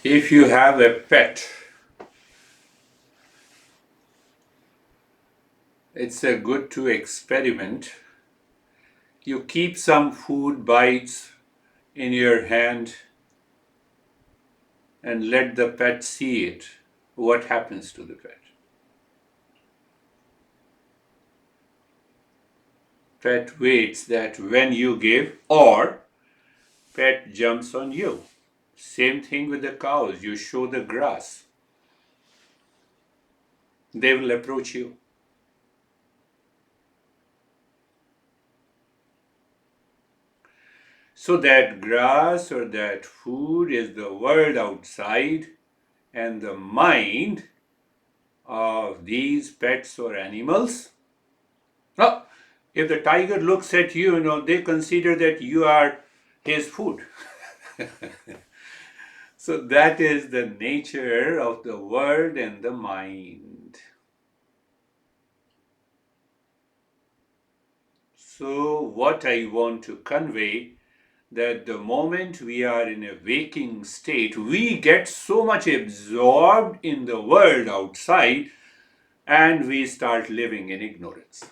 If you have a pet, it's a good to experiment. You keep some food bites in your hand and let the pet see it. What happens to the pet? Pet waits that when you give, or pet jumps on you. Same thing with the cows. You show the grass, they will approach you. So that grass or that food is the world outside, and the mind of these pets or animals. Oh, if the tiger looks at you, they consider that you are his food. So that is the nature of the world and the mind. So what I want to convey, that the moment we are in a waking state, we get so much absorbed in the world outside and we start living in ignorance.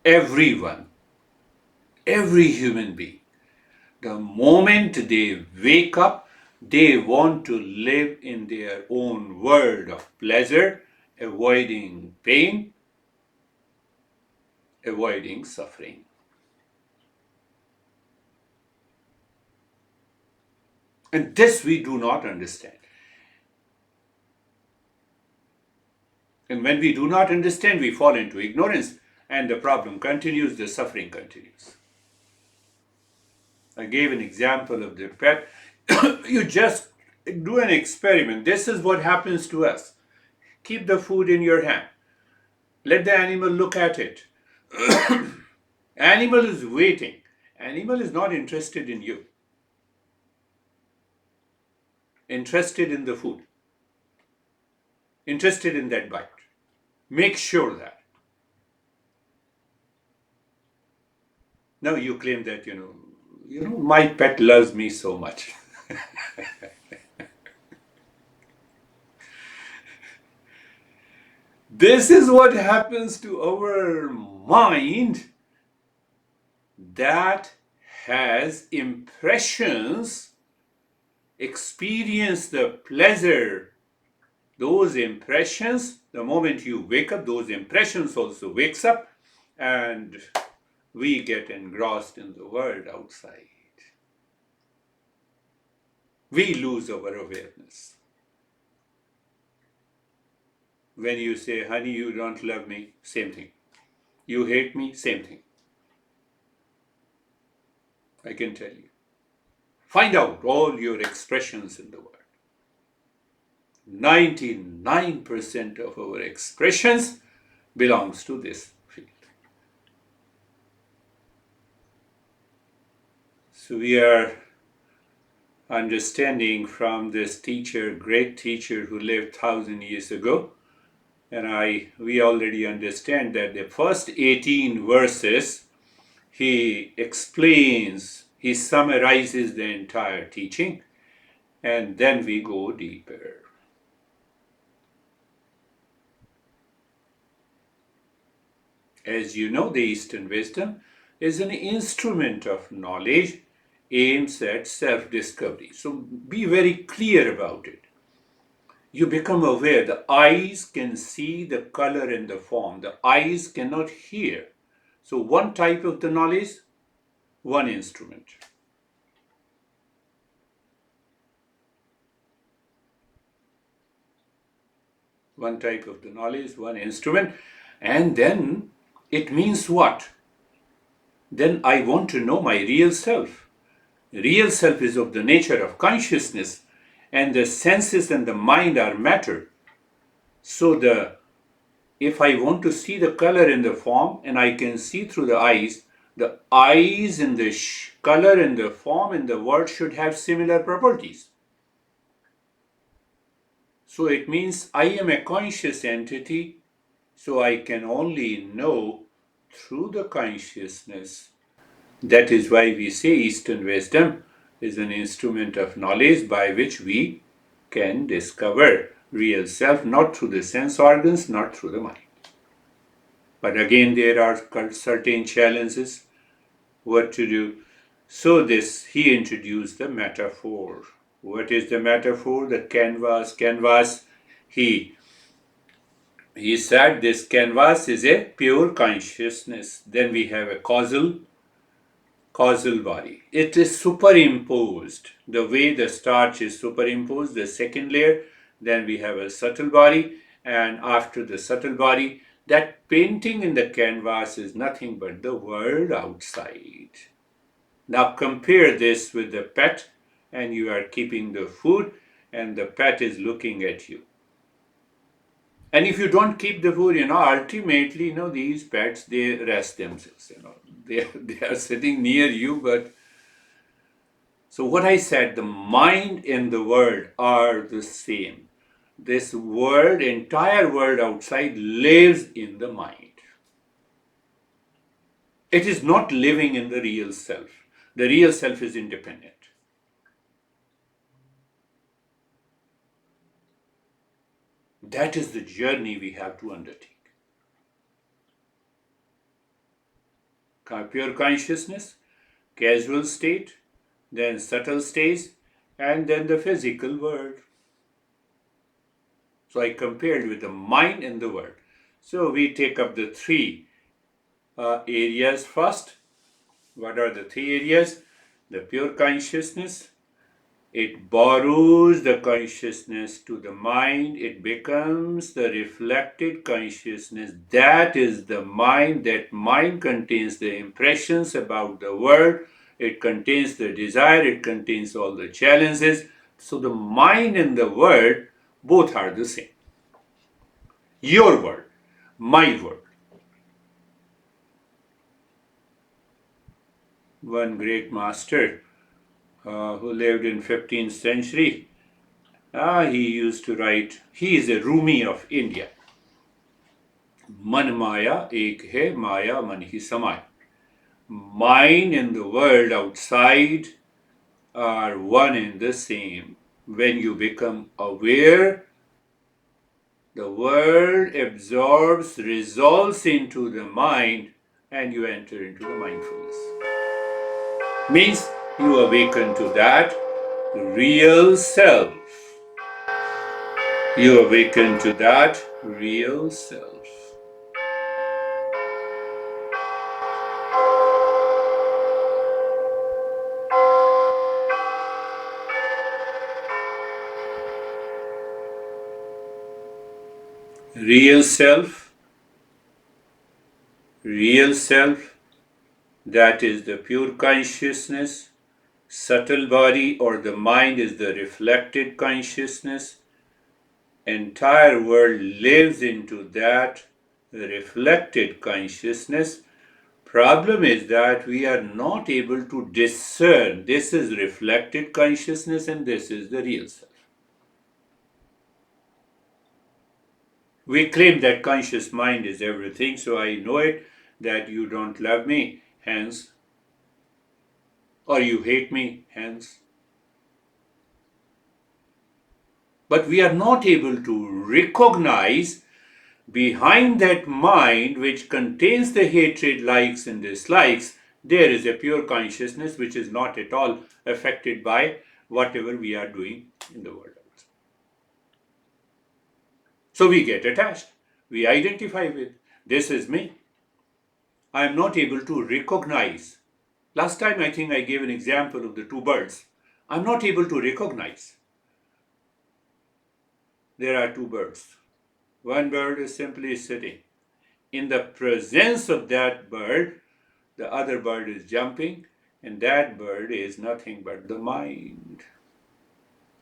Everyone, every human being, the moment they wake up, they want to live in their own world of pleasure, avoiding pain, avoiding suffering. And this we do not understand. And when we do not understand, we fall into ignorance, and the problem continues, the suffering continues. I gave an example of the pet. You just do an experiment. This is what happens to us. Keep the food in your hand. Let the animal look at it. Animal is waiting. Animal is not interested in you. Interested in the food. Interested in that bite. Make sure that. Now you claim that, my pet loves me so much. This is what happens to our mind that has impressions, experience the pleasure. Those impressions, the moment you wake up, those impressions also wakes up, and we get engrossed in the world outside. We lose our awareness. When you say, honey, you don't love me, same thing. You hate me, same thing. I can tell you. Find out all your expressions in the world. 99% of our expressions belongs to this field. So we are understanding from this teacher, great teacher who lived 1,000 years ago, and we already understand that the first 18 verses, he explains, he summarizes the entire teaching, and then we go deeper. As you know, the Eastern wisdom is an instrument of knowledge, aims at self-discovery. So be very clear about it. You become aware. The eyes can see the color and the form. The eyes cannot hear. So one type of the knowledge, one instrument. One type of the knowledge, one instrument. And then it means what? Then I want to know my real self. Real self is of the nature of consciousness, and the senses and the mind are matter. So if I want to see the color in the form, and I can see through the eyes and the color and the form and the word should have similar properties. So it means I am a conscious entity, so I can only know through the consciousness. That is why we say Eastern wisdom is an instrument of knowledge by which we can discover real self, not through the sense organs, not through the mind. But again, there are certain challenges. What to do? So he introduced the metaphor. What is the metaphor? The canvas. Canvas. He said this canvas is a pure consciousness. Then we have a causal body. It is superimposed. The way the starch is superimposed, the second layer, then we have a subtle body, and after the subtle body, that painting in the canvas is nothing but the world outside. Now compare this with the pet, and you are keeping the food, and the pet is looking at you. And if you don't keep the food, ultimately, these pets, they rest themselves, they are sitting near you, but so what I said, the mind and the world are the same. This world, entire world outside lives in the mind. It is not living in the real self. The real self is independent. That is the journey we have to undertake. Pure consciousness, casual state, then subtle states, and then the physical world. So I compared with the mind and the world. So we take up the three areas first. What are the three areas? The pure consciousness. It borrows the consciousness to the mind. It becomes the reflected consciousness. That is the mind. That mind contains the impressions about the world. It contains the desire. It contains all the challenges. So the mind and the world both are the same. Your world, my world. One great master who lived in 15th century, he used to write, he is a Rumi of India. Man Maya ek hai, Maya man hi samay. Mind and the world outside are one and the same. When you become aware, the world absorbs, resolves into the mind, and you enter into the mindfulness. Means you awaken to that real self. You awaken to that real self. Real self, that is the pure consciousness. Subtle body or the mind is the reflected consciousness. Entire world lives into that reflected consciousness. Problem is that we are not able to discern this is reflected consciousness and this is the real self. We claim that conscious mind is everything, so I know it, that you don't love me, hence, or you hate me, hence. But we are not able to recognize behind that mind which contains the hatred, likes and dislikes, there is a pure consciousness which is not at all affected by whatever we are doing in the world. So we get attached. We identify with, this is me. I am not able to recognize. Last time I think I gave an example of the two birds. I'm not able to recognize. There are two birds. One bird is simply sitting. In the presence of that bird, the other bird is jumping, and that bird is nothing but the mind.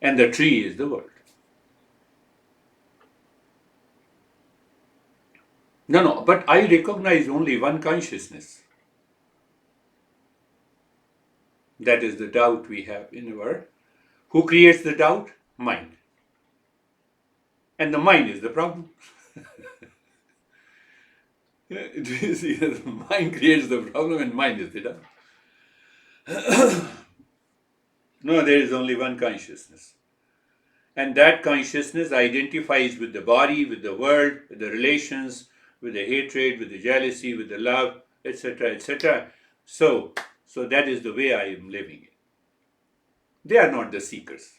And the tree is the world. No, but I recognize only one consciousness. That is the doubt we have in our. Who creates the doubt? Mind. And the mind is the problem. Do you see, the mind creates the problem and mind is the devil. No, there is only one consciousness. And that consciousness identifies with the body, with the world, with the relations, with the hatred, with the jealousy, with the love, etc., etc. So that is the way I am living it. They are not the seekers.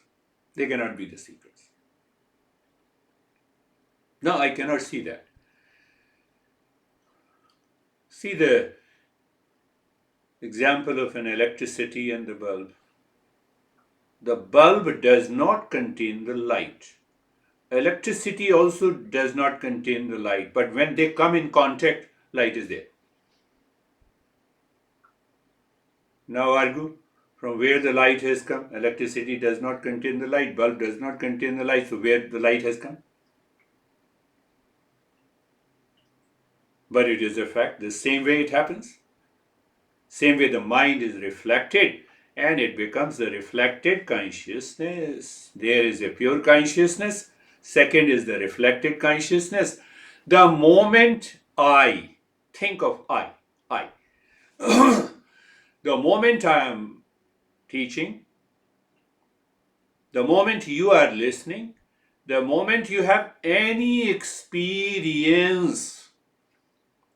They cannot be the seekers. No, I cannot see that. See the example of an electricity and the bulb. The bulb does not contain the light. Electricity also does not contain the light, but when they come in contact, light is there. Now argue from where the light has come. Electricity does not contain the light, bulb does not contain the light, so where the light has come? But it is a fact, the same way it happens. Same way the mind is reflected and it becomes a reflected consciousness. There is a pure consciousness. Second is the reflected consciousness. The moment I think of I, the moment I am teaching, the moment you are listening, the moment you have any experience,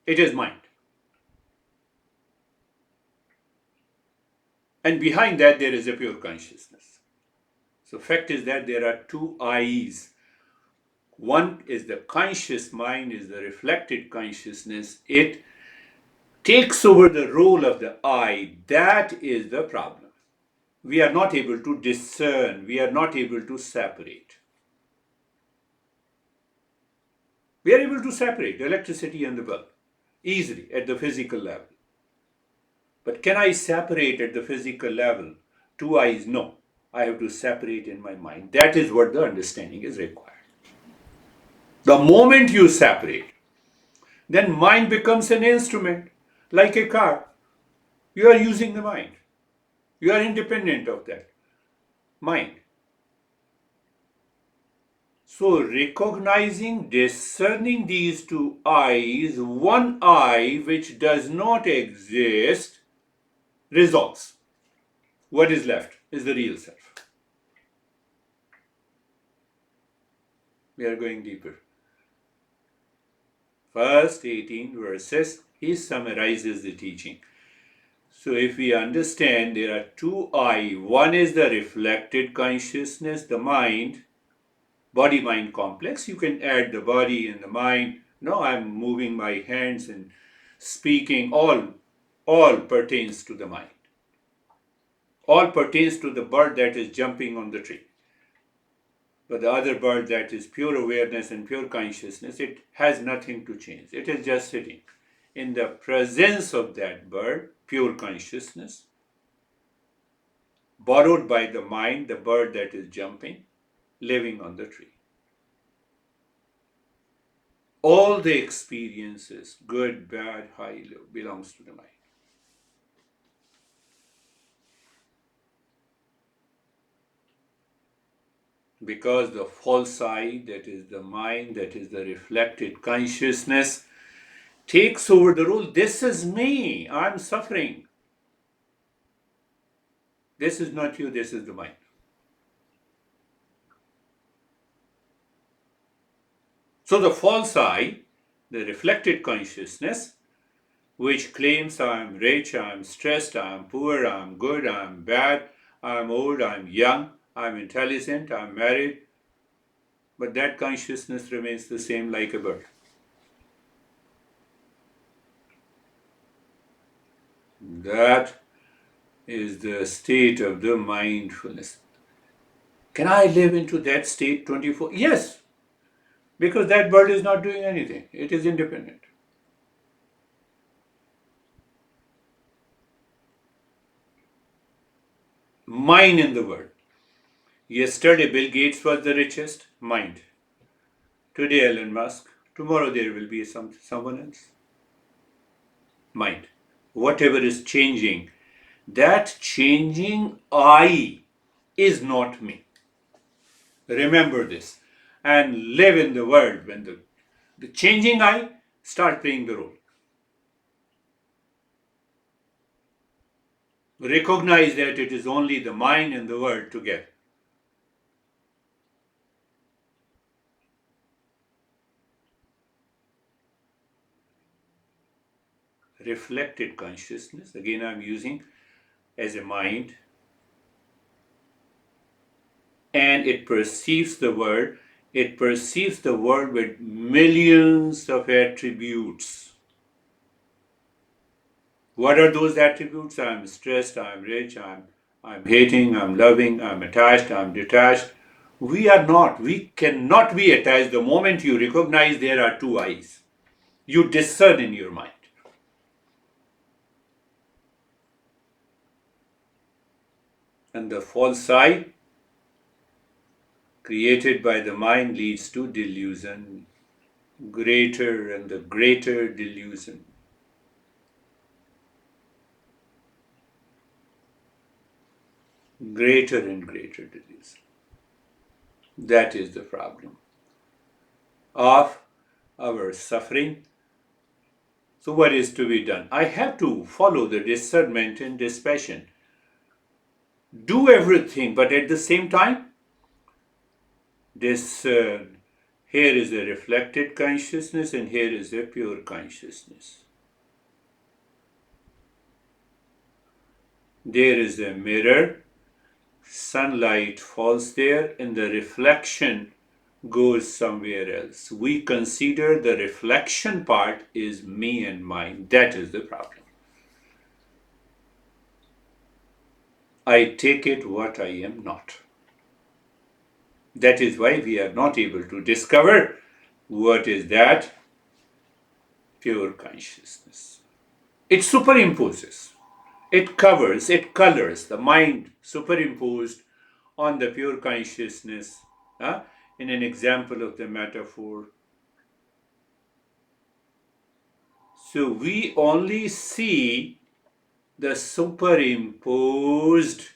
it is mind. And behind that, there is a pure consciousness. So, fact is that there are two I's. One is the conscious mind, is the reflected consciousness. It takes over the role of the I. That is the problem. We are not able to discern. We are not able to separate. We are able to separate the electricity and the bulb easily at the physical level. But can I separate at the physical level? Two eyes? No. I have to separate in my mind. That is what the understanding is required. The moment you separate, then mind becomes an instrument, like a car. You are using the mind. You are independent of that mind. So recognizing, discerning these two eyes, one eye which does not exist, resolves. What is left is the real self. We are going deeper. First 18 verses, he summarizes the teaching. So if we understand there are two I, one is the reflected consciousness, the mind, body-mind complex. You can add the body and the mind. No, I'm moving my hands and speaking. All pertains to the mind. All pertains to the bird that is jumping on the tree. But the other bird that is pure awareness and pure consciousness, it has nothing to change. It is just sitting in the presence of that bird, pure consciousness, borrowed by the mind, the bird that is jumping, living on the tree. All the experiences, good, bad, high, low, belongs to the mind. Because the false I, that is the mind, that is the reflected consciousness, takes over the role. This is me, I'm suffering. This is not you, this is the mind. So the false I, the reflected consciousness, which claims I'm rich, I'm stressed, I'm poor, I'm good, I'm bad, I'm old, I'm young, I'm intelligent, I'm married, but that consciousness remains the same like a bird. That is the state of the mindfulness. Can I live into that state 24? Yes, because that bird is not doing anything. It is independent. Mind in the world. Yesterday, Bill Gates was the richest mind. Today, Elon Musk. Tomorrow, there will be someone else. Mind. Whatever is changing, that changing I is not me. Remember this and live in the world when the changing I start playing the role. Recognize that it is only the mind and the world together. Reflected consciousness, again I'm using as a mind, and it perceives the world. It perceives the world with millions of attributes. What are those attributes? I'm stressed, I'm rich, I'm hating, I'm loving, I'm attached, I'm detached. We are not. We cannot be attached. The moment you recognize there are two eyes, you discern in your mind. And the false eye created by the mind leads to delusion, greater and the greater delusion. Greater and greater delusion. That is the problem of our suffering. So, what is to be done? I have to follow the discernment and dispassion. Do everything, but at the same time, discern. Here is a reflected consciousness, and here is a pure consciousness. There is a mirror, sunlight falls there, and the reflection goes somewhere else. We consider the reflection part is me and mine. That is the problem. I take it what I am not. That is why we are not able to discover what is that pure consciousness. It superimposes, it covers, it colors the mind superimposed on the pure consciousness. In an example of the metaphor, so we only see the superimposed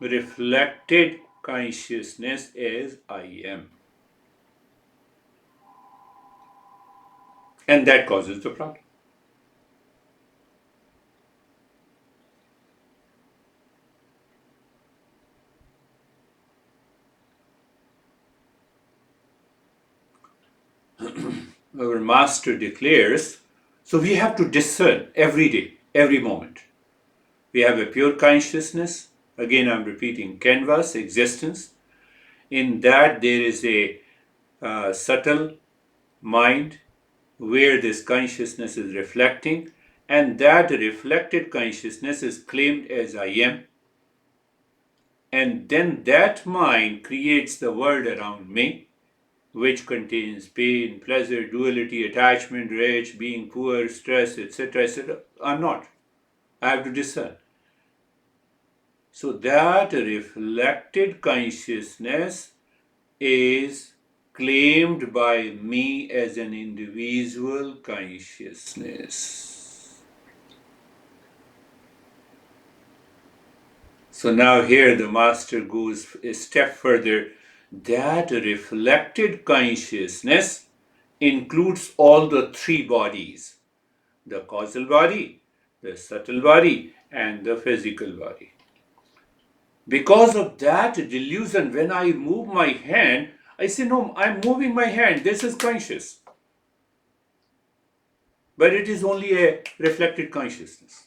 reflected consciousness as I am. And that causes the problem. Our master declares, so we have to discern every day, every moment. We have a pure consciousness. Again, I'm repeating canvas, existence. In that, there is a subtle mind where this consciousness is reflecting, and that reflected consciousness is claimed as I am. And then that mind creates the world around me, which contains pain, pleasure, duality, attachment, rage, being poor, stress, etc., etc. I'm not. I have to discern. So that reflected consciousness is claimed by me as an individual consciousness. So now here the master goes a step further. That reflected consciousness includes all the three bodies: the causal body, the subtle body, and the physical body. Because of that delusion, when I move my hand, I say, no, I'm moving my hand, this is conscious. But it is only a reflected consciousness.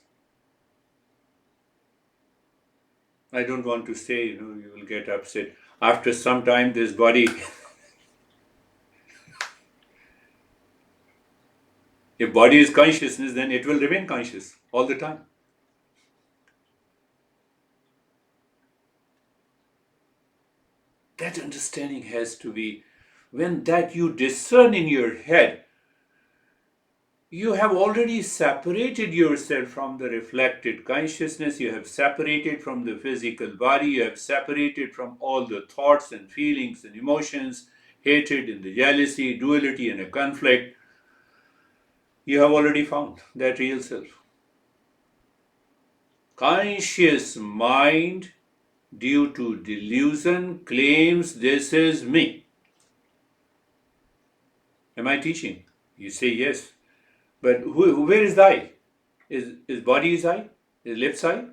I don't want to say, you will get upset. After some time, this body, if body is consciousness, then it will remain conscious all the time. That understanding has to be, when that you discern in your head, you have already separated yourself from the reflected consciousness, you have separated from the physical body, you have separated from all the thoughts and feelings and emotions, hatred and the jealousy, duality and a conflict. You have already found that real self. Conscious mind, due to delusion, claims this is me. Am I teaching? You say yes. But where is the I? Is body is I? Is lips I?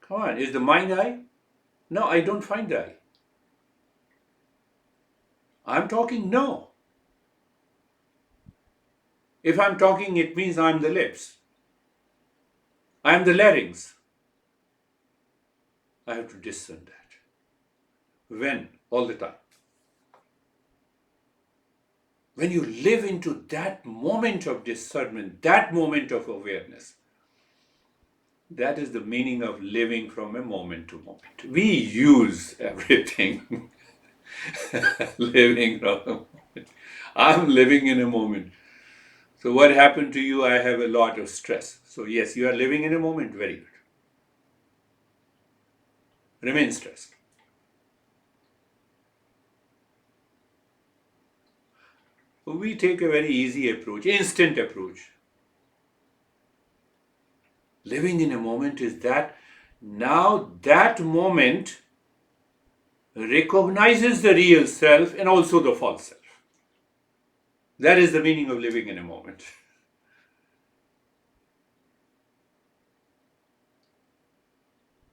Come on, is the mind I? No, I don't find the I. I'm talking, no. If I'm talking, it means I'm the lips. I'm the larynx. I have to discern that. When? All the time. When you live into that moment of discernment, that moment of awareness, that is the meaning of living from a moment to moment. We use everything living from a moment. I'm living in a moment. So, what happened to you? I have a lot of stress. So, yes, you are living in a moment. Very good. Remain stressed. We take a very easy approach, instant approach. Living in a moment is that now that moment recognizes the real self and also the false self. That is the meaning of living in a moment.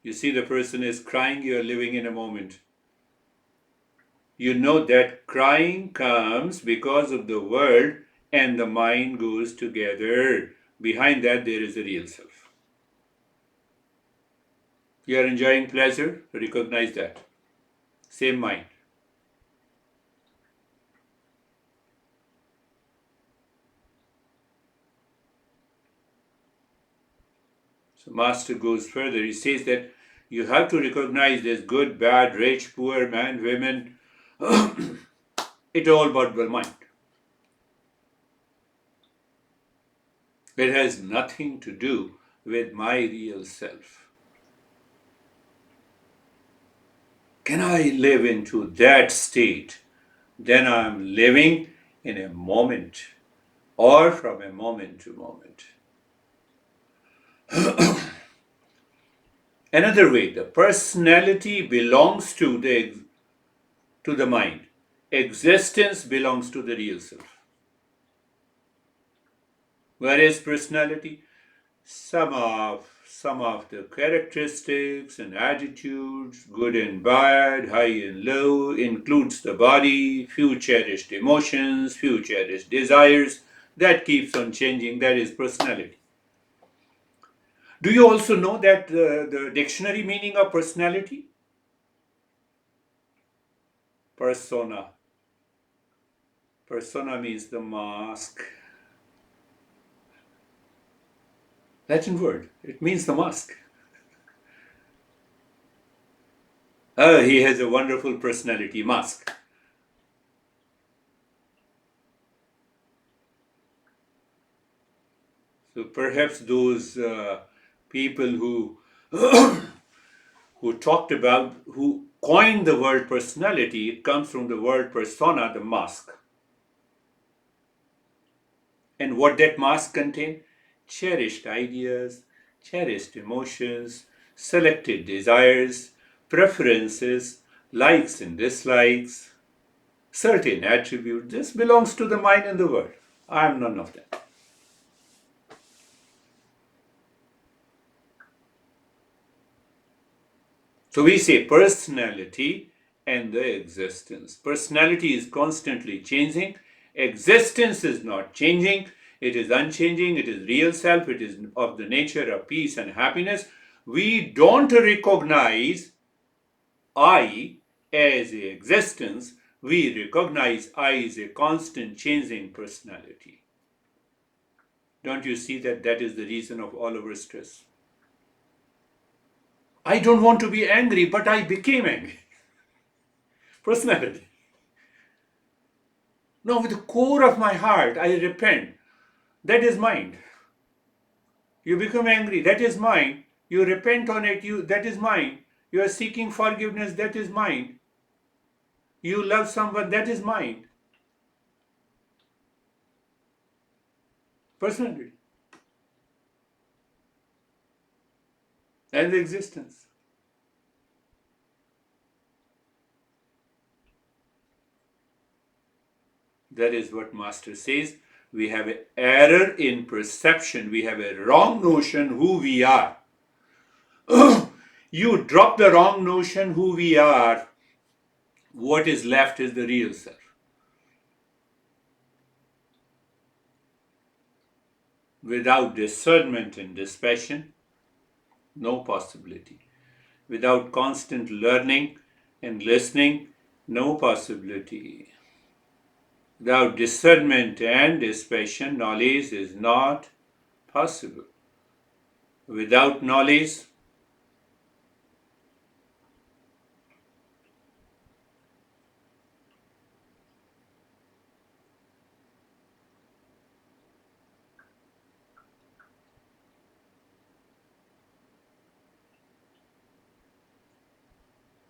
You see, the person is crying, you are living in a moment. You know that crying comes because of the world and the mind goes together. Behind that, there is a real self. You are enjoying pleasure, recognize that. Same mind. So Master goes further. He says that you have to recognize there's good, bad, rich, poor, man, women. It's all about the mind. It has nothing to do with my real self. Can I live into that state? Then I'm living in a moment or from a moment to moment. Another way, the personality belongs to the mind. Existence belongs to the real self. Where is personality? Some of the characteristics and attitudes, good and bad, high and low, includes the body, few cherished emotions, few cherished desires, that keeps on changing. That is personality. Do you also know that the dictionary meaning of personality? Persona. Persona means the mask. Latin word. It means the mask. Oh, he has a wonderful personality, mask. So perhaps those people who who coined the word personality, it comes from the word persona, the mask. And what that mask contain? Cherished ideas, cherished emotions, selected desires, preferences, likes and dislikes, certain attributes. This belongs to the mind and the world. I am none of that. So we say personality and the existence. Personality is constantly changing. Existence is not changing. It is unchanging. It is real self. It is of the nature of peace and happiness. We don't recognize I as a existence. We recognize I as a constant changing personality. Don't you see that that is the reason of all our stress? I don't want to be angry, but I became angry. Personality. No, with the core of my heart, I repent. That is mind. You become angry. That is mind. You repent on it. That is mind. You are seeking forgiveness. That is mind. You love someone. That is mind. Personality and the existence. That is what Master says. We have an error in perception. We have a wrong notion who we are. You drop the wrong notion who we are, what is left is the real self. Without discernment and dispassion, no possibility. Without constant learning and listening, no possibility. Without discernment and dispassion, knowledge is not possible. Without knowledge,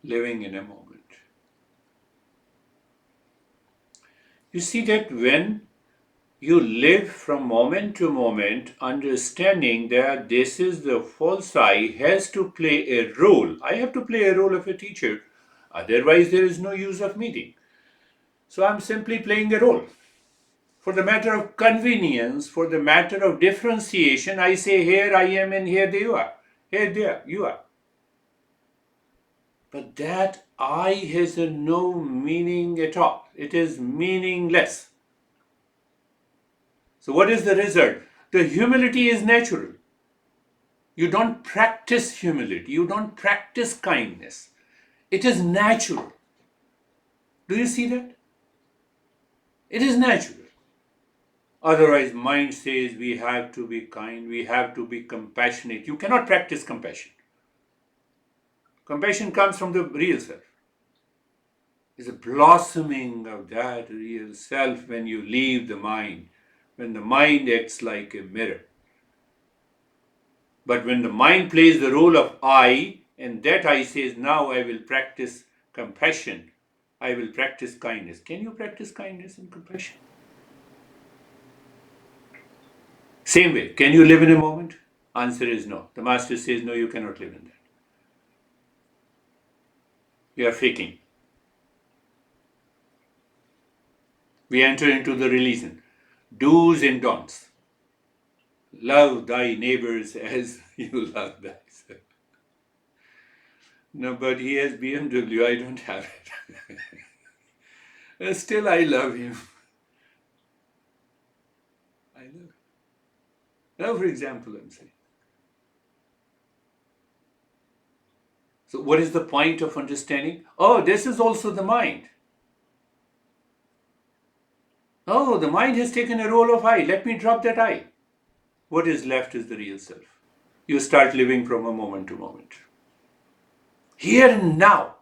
living in a moment. You see that when you live from moment to moment, understanding that this is the false I has to play a role. I have to play a role of a teacher. Otherwise, there is no use of meeting. So I'm simply playing a role. For the matter of convenience, for the matter of differentiation, I say here I am and here you are. Here, there, you are. But that I has no meaning at all. It is meaningless. So what is the result? The humility is natural. You don't practice humility. You don't practice kindness. It is natural. Do you see that? It is natural. Otherwise, mind says we have to be kind, we have to be compassionate. You cannot practice compassion. Compassion comes from the real self. It's a blossoming of that real self when you leave the mind, when the mind acts like a mirror. But when the mind plays the role of I, and that I says, now I will practice compassion, I will practice kindness. Can you practice kindness and compassion? Same way, can you live in a moment? Answer is no. The master says, no, you cannot live in that. You are faking. We enter into the religion. Do's and don'ts. Love thy neighbors as you love thyself. No, but he has BMW, I don't have it. Still, I love him. I love him. Now, for example, I'm saying. So, what is the point of understanding? Oh, this is also the mind. Oh, the mind has taken a role of I. Let me drop that I. What is left is the real self. You start living from a moment to moment. Here and now.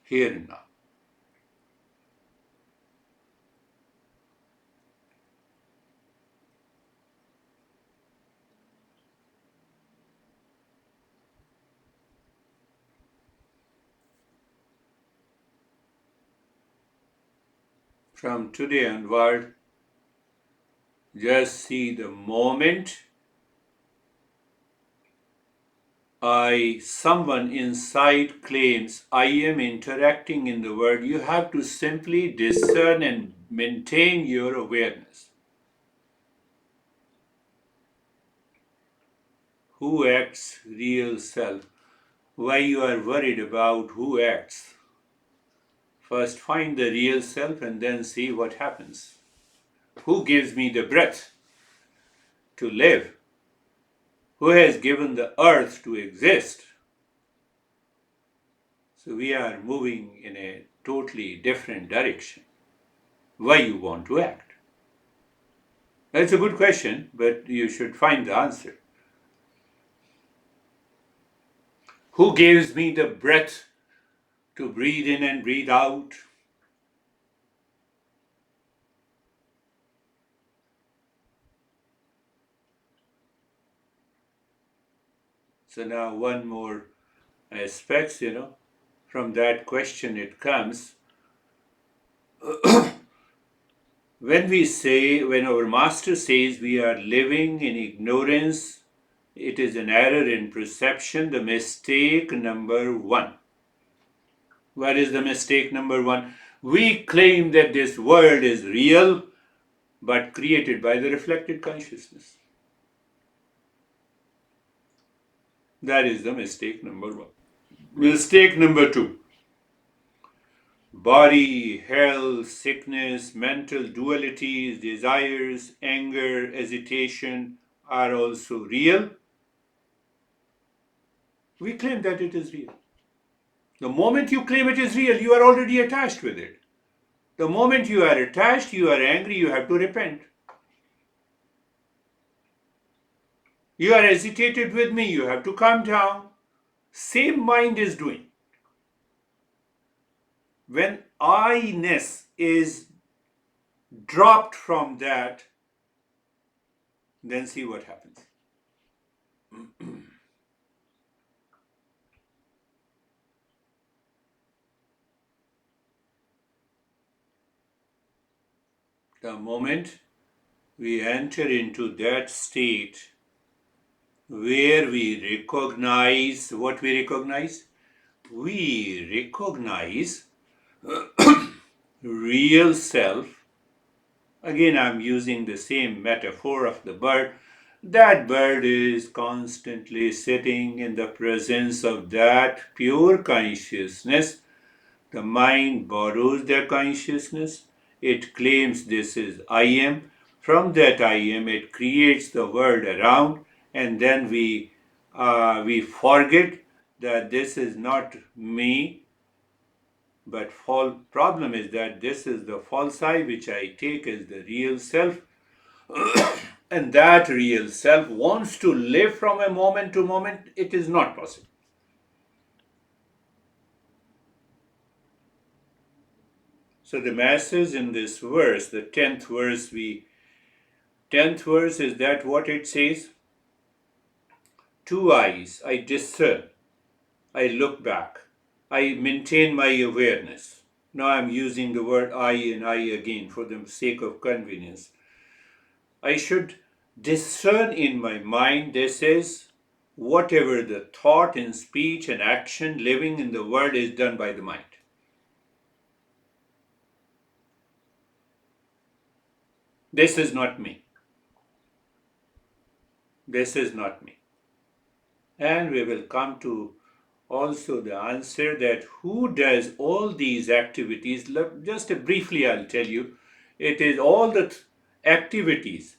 Here and now. From today onward, just see the moment someone inside claims I am interacting in the world, you have to simply discern and maintain your awareness. Who acts? Real self. Why you are worried about who acts? First find the real self and then see what happens. Who gives me the breath to live? Who has given the earth to exist? So we are moving in a totally different direction. Why you want to act? That's a good question, but you should find the answer. Who gives me the breath to breathe in and breathe out? So now one more aspect, from that question it comes. When our master says we are living in ignorance, it is an error in perception, the mistake number one. What is the mistake number one? We claim that this world is real, but created by the reflected consciousness. That is the mistake number one. Mistake number two: body, health, sickness, mental dualities, desires, anger, agitation are also real. We claim that it is real. The moment you claim it is real, you are already attached with it. The moment you are attached, you are angry, you have to repent. You are agitated with me, you have to calm down. Same mind is doing. When I-ness is dropped from that, then see what happens. The moment we enter into that state where we recognize what we recognize real self. Again, I'm using the same metaphor of the bird. That bird is constantly sitting in the presence of that pure consciousness. The mind borrows their consciousness. It claims this is I am. From that I am, it creates the world around, and then we forget that this is not me. But problem is that this is the false I which I take as the real self, and that real self wants to live from a moment to moment. It is not possible. So the message in this verse, the 10th verse is that what it says? Two eyes, I discern, I look back, I maintain my awareness. Now I'm using the word I and I again for the sake of convenience. I should discern in my mind, this is whatever the thought and speech and action living in the world is done by the mind. This is not me. This is not me. And we will come to also the answer that who does all these activities. Just briefly I'll tell you, it is all the activities.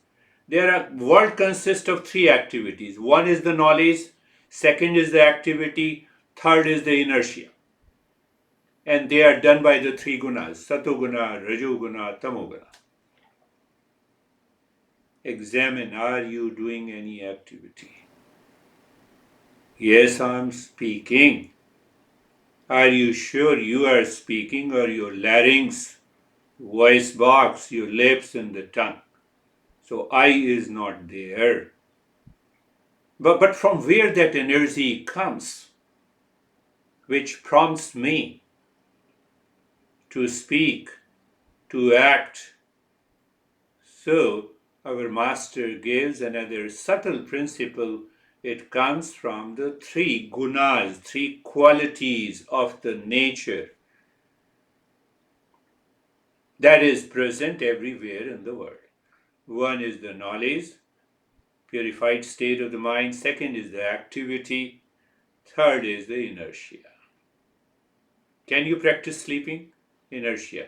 World consists of three activities. One is the knowledge, second is the activity, third is the inertia. And they are done by the three gunas: satoguna, rajoguna, tamoguna. Examine, are you doing any activity? Yes, I'm speaking. Are you sure you are speaking, or your larynx, voice box, your lips, and the tongue? So I is not there. But from where that energy comes, which prompts me to speak, to act. So our master gives another subtle principle. It comes from the three gunas, three qualities of the nature that is present everywhere in the world. One is the knowledge, purified state of the mind. Second is the activity. Third is the inertia. Can you practice sleeping? Inertia.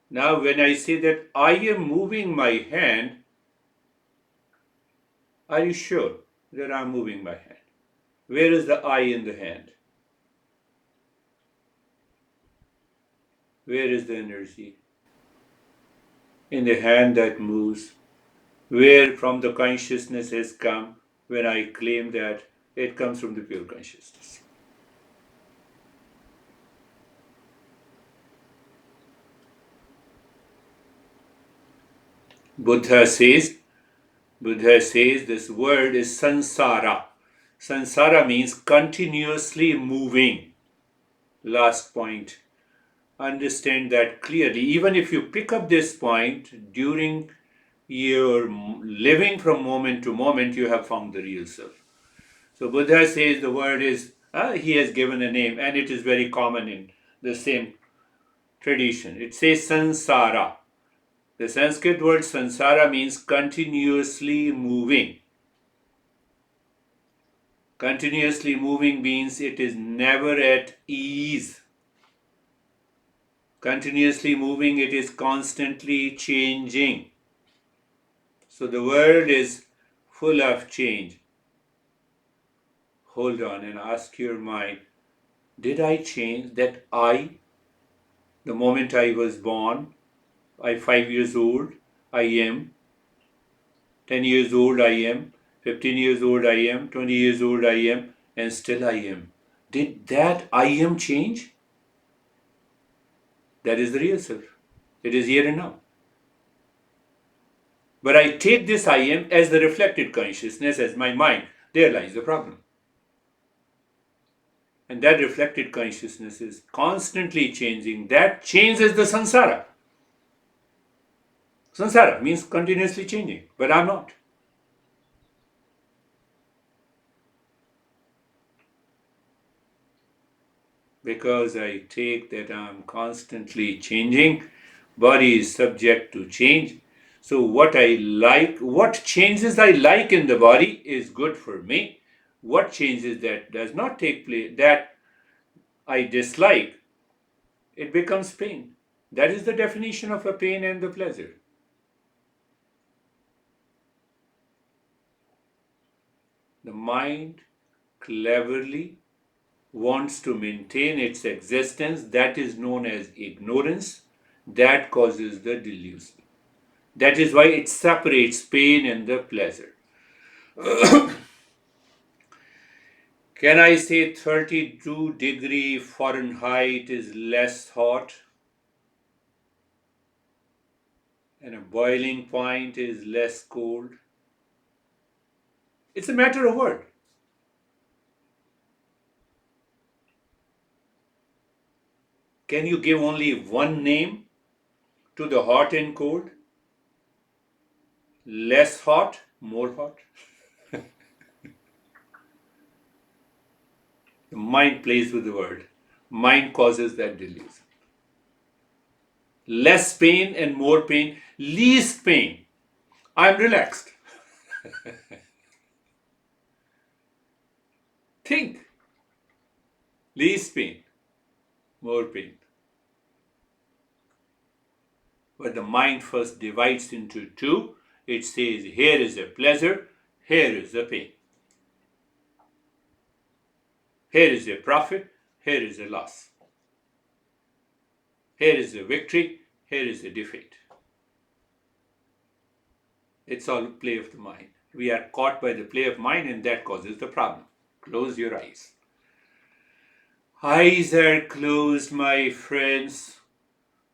Now, when I say that I am moving my hand, are you sure that I'm moving my hand? Where is the I in the hand? Where is the energy? In the hand that moves. Where from the consciousness has come when I claim that it comes from the pure consciousness. Buddha says this word is sansara. Sansara means continuously moving. Last point. Understand that clearly. Even if you pick up this point during your living from moment to moment, you have found the real self. So Buddha says the word is, he has given a name, and it is very common in the same tradition. It says sansara. The Sanskrit word sansara means continuously moving. Continuously moving means it is never at ease. Continuously moving, it is constantly changing. So the world is full of change. Hold on and ask your mind, did I change? That the moment I was born, I 5 years old, I am 10 years old, I am 15 years old, I am 20 years old, I am, and still I am. Did that I am change? That is the real self. It is here and now. But I take this I am as the reflected consciousness, as my mind. There lies the problem. And that reflected consciousness is constantly changing. That changes the samsara. Samsara means continuously changing, but I'm not. Because I take that I'm constantly changing, body is subject to change. So what I like, what changes I like in the body is good for me. What changes that does not take place, that I dislike, it becomes pain. That is the definition of a pain and the pleasure. The mind cleverly wants to maintain its existence. That is known as ignorance. That causes the delusion. That is why it separates pain and the pleasure. Can I say 32 degree Fahrenheit is less hot and a boiling point is less cold? It's a matter of word. Can you give only one name to the hot and cold? Less hot, more hot? The mind plays with the word. Mind causes that delusion. Less pain and more pain, least pain. I'm relaxed. Think. Least pain, more pain. But the mind first divides into two. It says, here is a pleasure, here is a pain. Here is a profit, here is a loss. Here is a victory, here is a defeat. It's all play of the mind. We are caught by the play of mind, and that causes the problem. Close your eyes. Eyes are closed, my friends.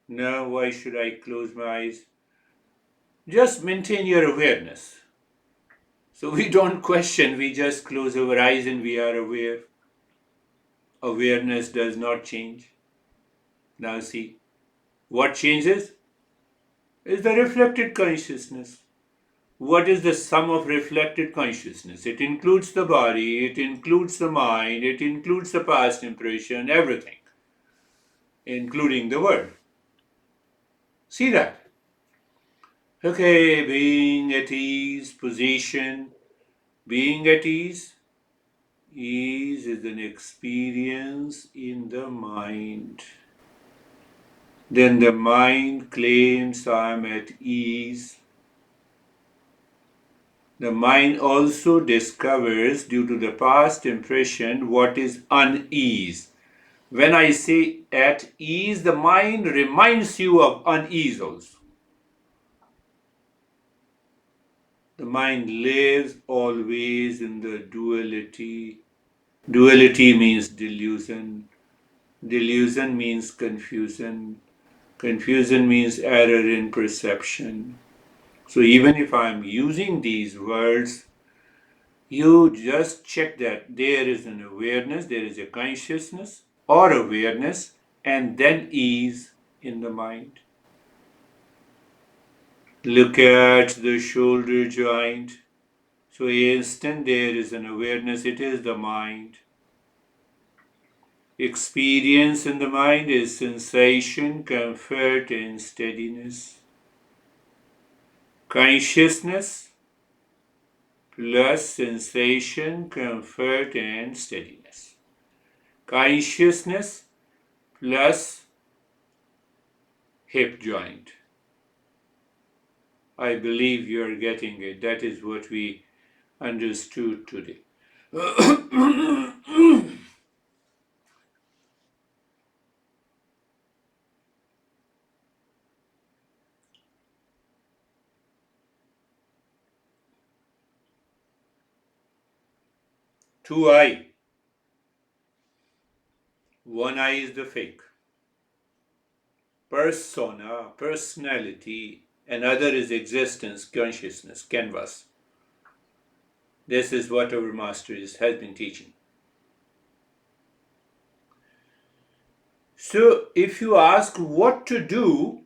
Now, why should I close my eyes? Just maintain your awareness. So we don't question, we just close our eyes and we are aware. Awareness does not change. Now see, what changes is the reflected consciousness. What is the sum of reflected consciousness? It includes the body, it includes the mind, it includes the past impression, everything, including the world. See that? Okay, being at ease, position, being at ease. Ease is an experience in the mind. Then the mind claims I am at ease. The mind also discovers, due to the past impression, what is unease. When I say at ease, the mind reminds you of unease also. The mind lives always in the duality. Duality means delusion. Delusion means confusion. Confusion means error in perception. So even if I'm using these words, you just check that there is an awareness, there is a consciousness or awareness, and then ease in the mind. Look at the shoulder joint. So instant there is an awareness, it is the mind. Experience in the mind is sensation, comfort, and steadiness. Consciousness plus sensation, comfort, and steadiness. Consciousness plus hip joint. I believe you are getting it. That is what we understood today. 2 eye. One eye is the fake. Persona, personality, another is existence, consciousness, canvas. This is what our master has been teaching. So, if you ask what to do,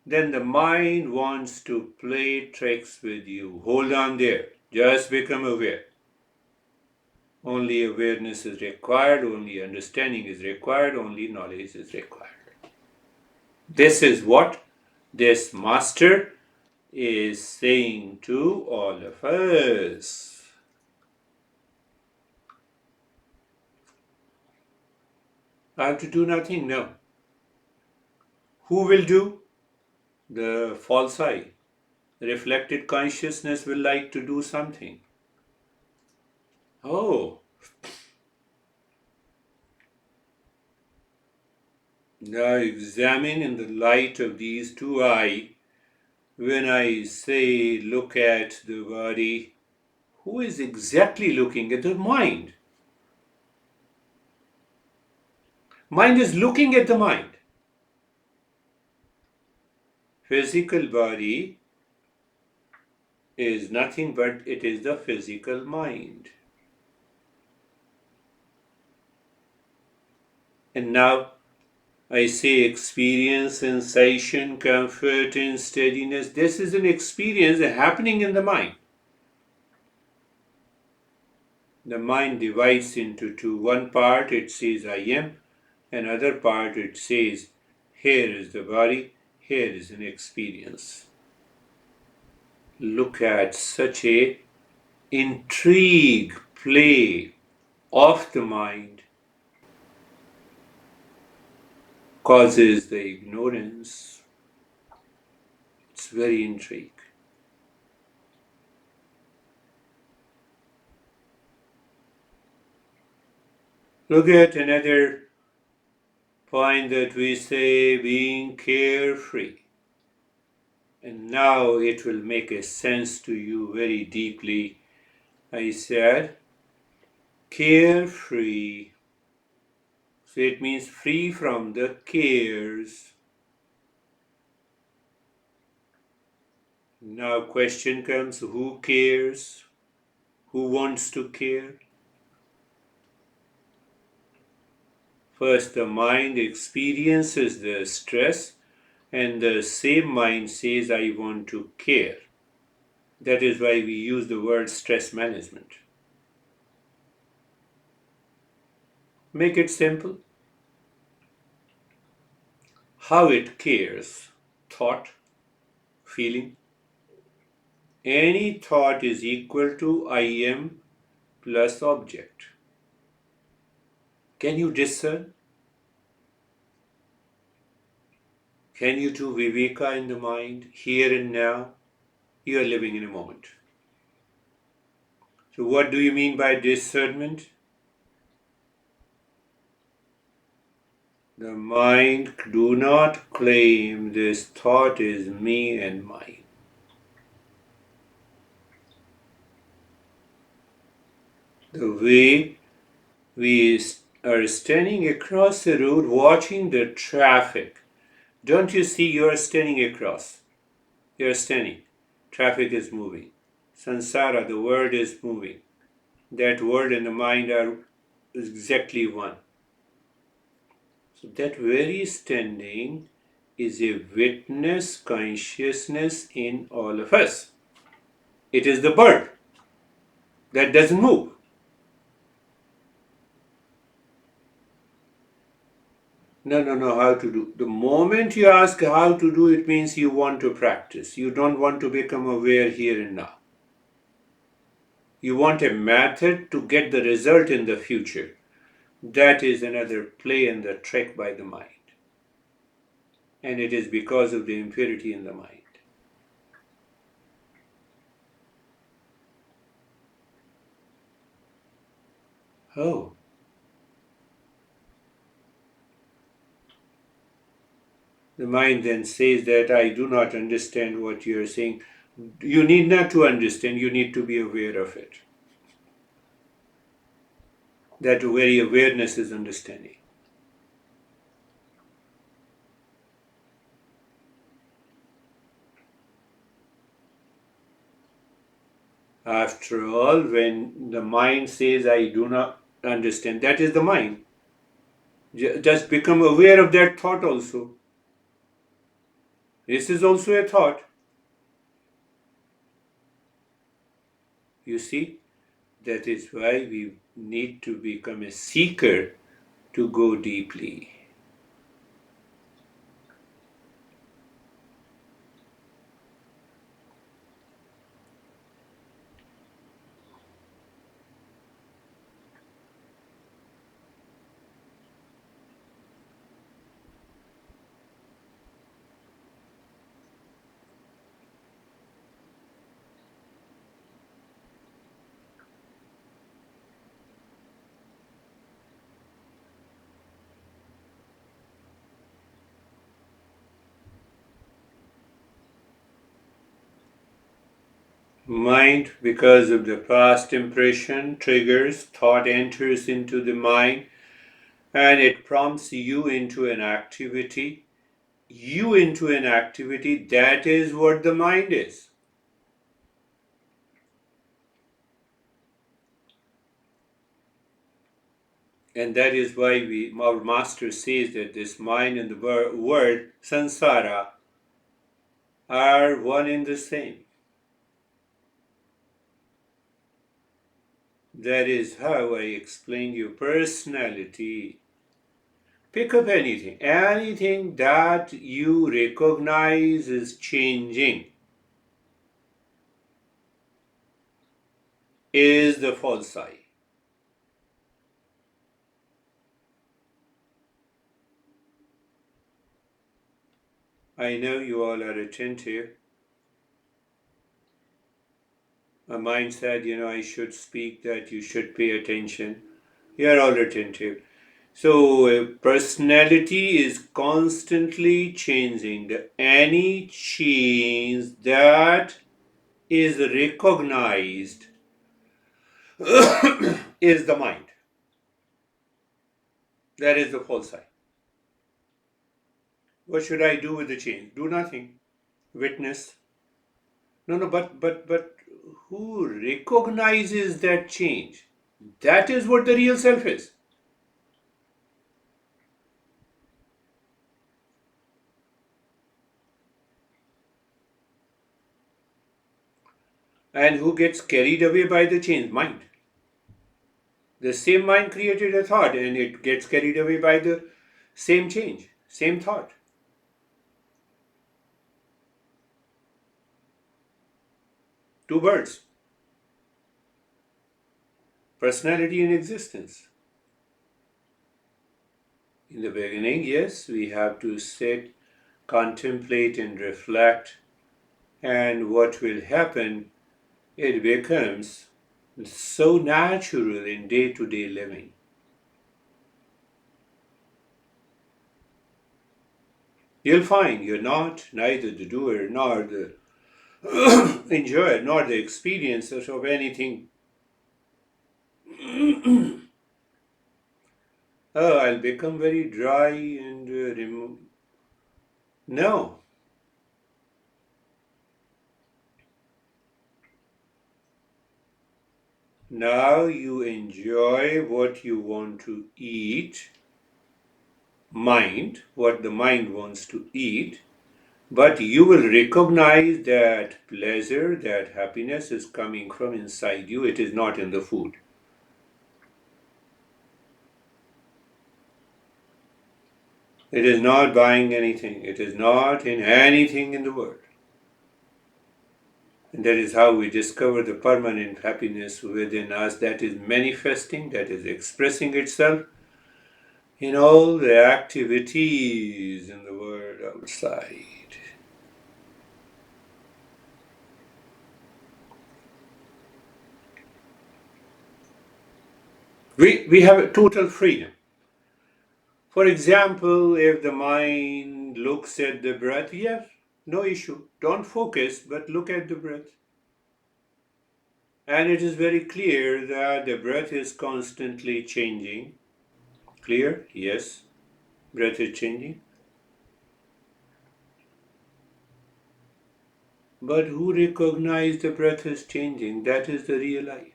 then the mind wants to play tricks with you. Hold on there. Just become aware. Only awareness is required, only understanding is required, only knowledge is required. This is what this master is saying to all of us. I have to do nothing? No. Who will do? The false I. Reflected consciousness will like to do something. Oh, now examine in the light of these 2 eye. When I say look at the body, who is exactly looking at the mind? Mind is looking at the mind. Physical body is nothing but it is the physical mind. And now I say experience, sensation, comfort, and steadiness. This is an experience happening in the mind. The mind divides into two. One part it says I am, another part it says here is the body, here is an experience. Look at such a intrigue, play of the mind causes the ignorance. It's very intrigue. Look at another point that we say being carefree. And now it will make a sense to you very deeply. I said carefree. So it means free from the cares. Now question comes, who cares? Who wants to care? First, the mind experiences the stress, and the same mind says, I want to care. That is why we use the word stress management. Make it simple. How it cares? Thought, feeling. Any thought is equal to I am plus object. Can you discern? Can you do viveka in the mind, here and now? You are living in a moment. So what do you mean by discernment? The mind do not claim this thought is me and mine. The way we are standing across the road watching the traffic. Don't you see you are standing across? You are standing. Traffic is moving. Sansara, the world is moving. That world and the mind are exactly one. So that very standing is a witness consciousness in all of us. It is the bird that doesn't move. No, how to do. The moment you ask how to do, it means you want to practice. You don't want to become aware here and now. You want a method to get the result in the future. That is another play and the trick by the mind. And it is because of the impurity in the mind. Oh, the mind then says that I do not understand what you are saying. You need not to understand, you need to be aware of it. That very awareness is understanding. After all, when the mind says I do not understand, that is the mind. Just become aware of that thought also. This is also a thought. You see, that is why we need to become a seeker to go deeply. Mind, because of the past impression, triggers, thought enters into the mind and it prompts you into an activity. You into an activity, that is what the mind is. And that is why our master says that this mind and the world, samsara, are one and the same. That is how I explain your personality. Pick up anything that you recognize is changing is the false I. I know you all are attentive. My mind said, I should speak, that you should pay attention. You are all attentive. So, personality is constantly changing. Any change that is recognized is the mind. That is the false I. What should I do with the change? Do nothing. Witness. No, no, but who recognizes that change? That is what the real self is. And who gets carried away by the change? Mind. The same mind created a thought and it gets carried away by the same change, same thought. Two birds. Personality in existence. In the beginning, yes, we have to sit, contemplate, and reflect. And what will happen, it becomes so natural in day to day living. You'll find you're not neither the doer nor the enjoyer nor the experiencer of anything. Oh, I'll become very dry and remove. No. Now you enjoy what you want to eat, mind, what the mind wants to eat, but you will recognize that pleasure, that happiness is coming from inside you. It is not in the food. It is not buying anything. It is not in anything in the world. And that is how we discover the permanent happiness within us that is manifesting, that is expressing itself in all the activities in the world outside. We have a total freedom. For example, if the mind looks at the breath, yes, no issue. Don't focus, but look at the breath. And it is very clear that the breath is constantly changing. Clear? Yes. Breath is changing. But who recognizes the breath is changing? That is the real I.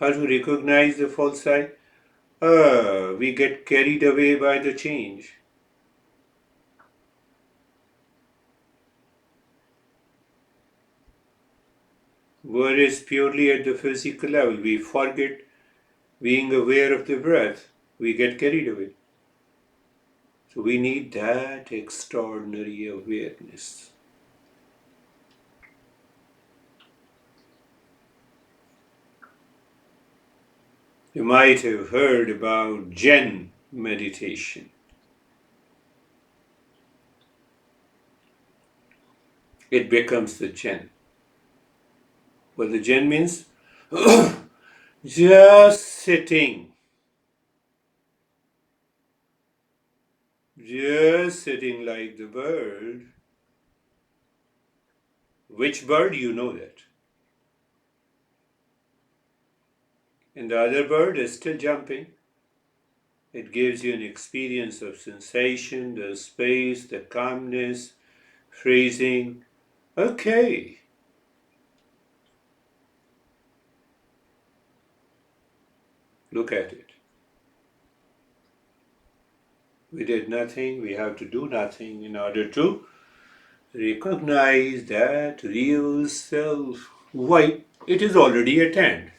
How to recognize the false I? We get carried away by the change. Whereas purely at the physical level, we forget being aware of the breath. We get carried away. So we need that extraordinary awareness. You might have heard about Zen meditation. It becomes the Zen. What the Zen means? Just sitting. Just sitting like the bird. Which bird? You know that. And the other bird is still jumping. It gives you an experience of sensation, the space, the calmness, freezing. Okay. Look at it. We did nothing, we have to do nothing in order to recognize that real self. Why? It is already at hand.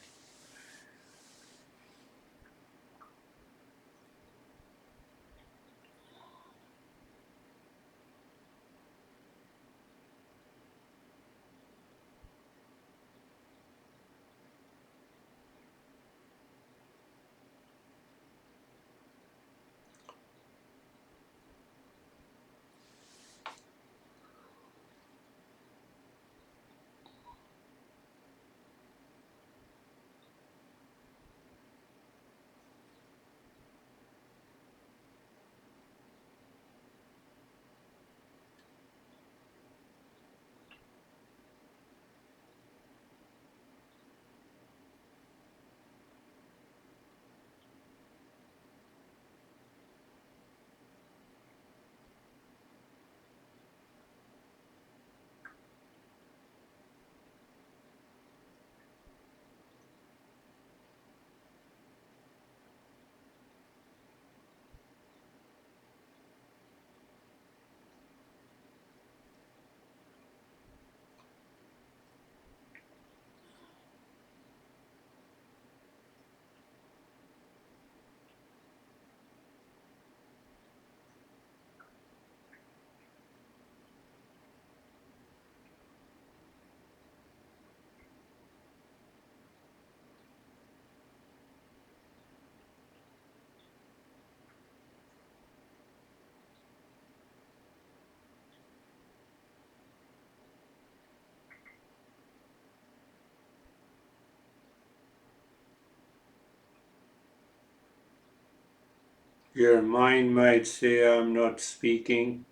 Your mind might say, I'm not speaking.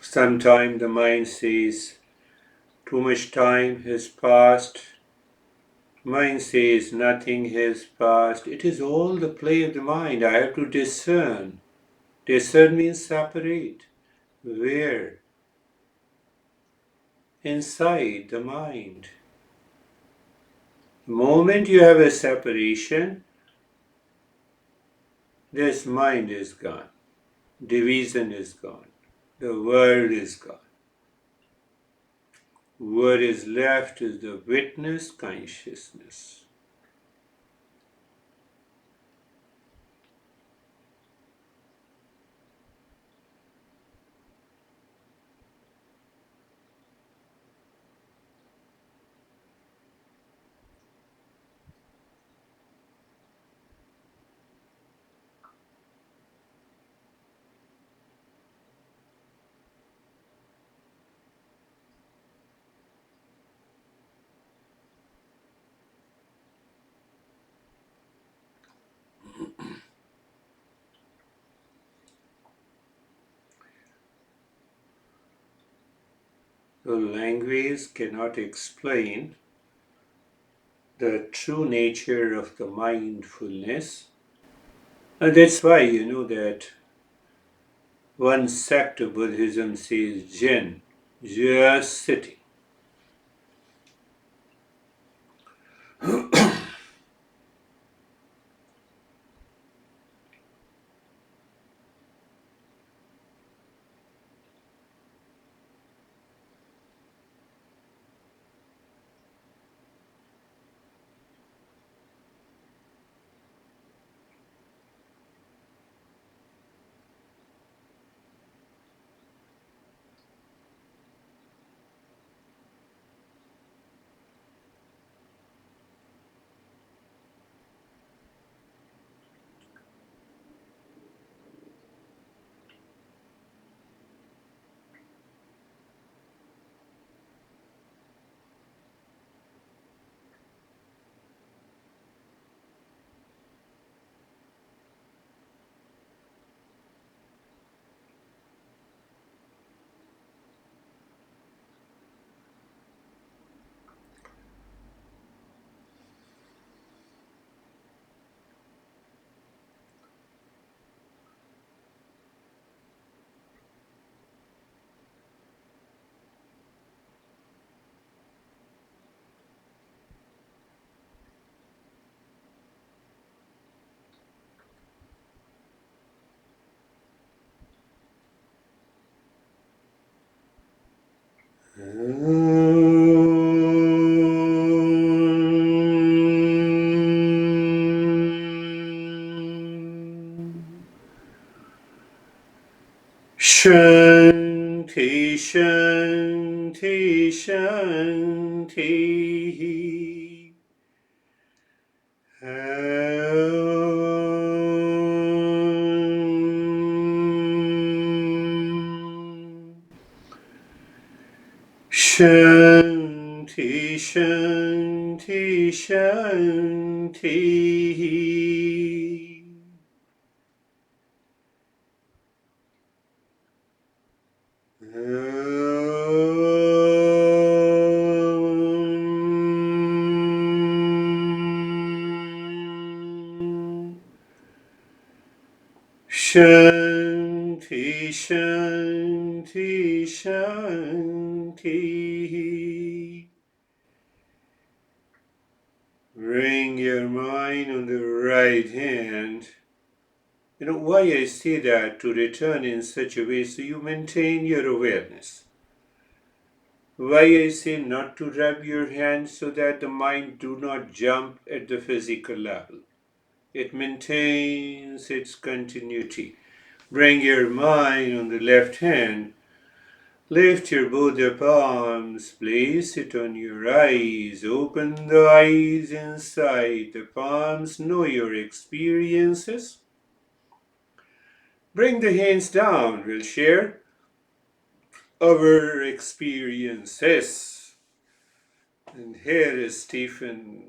Sometimes the mind says, too much time has passed. Mind says, nothing has passed. It is all the play of the mind. I have to discern. Discern means separate. Where? Inside the mind. The moment you have a separation, this mind is gone. Division is gone. The world is gone. What is left is the witness consciousness. The language cannot explain the true nature of the mindfulness. And that's why you know that one sect of Buddhism says Zen, just sitting. Shanti, Shanti, Shanti. Shanti, Shanti, Shanti. Shanti, Shanti, Shanti. Bring your mind on the right hand. You know why I say that? To return in such a way so you maintain your awareness. Why I say not to rub your hands so that the mind do not jump at the physical level. It maintains its continuity. Bring your mind on the left hand. Lift your both your palms. Place it on your eyes. Open the eyes inside the palms. Know your experiences. Bring the hands down. We'll share our experiences. And here is Stephen.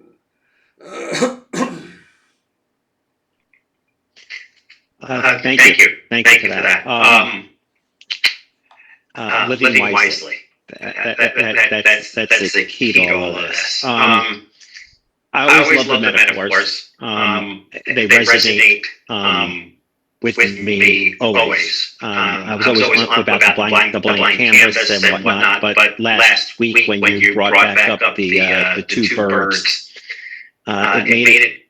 Thank you. Thank you for that. Living wisely. That's the key to all of this. I always love the metaphors. They resonate with me always. I was always on about the blank canvas and whatnot. But last week when you brought back up the two birds, it made it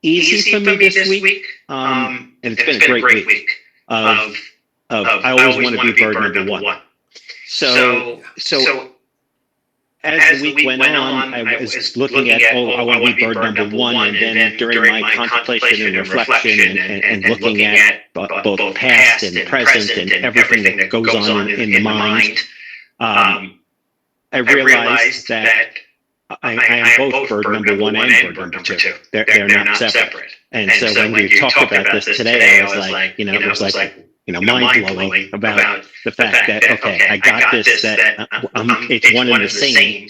easy for me this week. And it's been a great week of I always want to be bird number one. So as the week went on, I was looking at, I want to be bird number one. And then during my contemplation and reflection and looking at both past and present and everything that goes on in the mind, I realized that I am both bird number one and bird number two. They're not separate. And so when you talked about this today, I was like, it was like, mind blowing about the fact that, okay, I got this, that it's one and the same.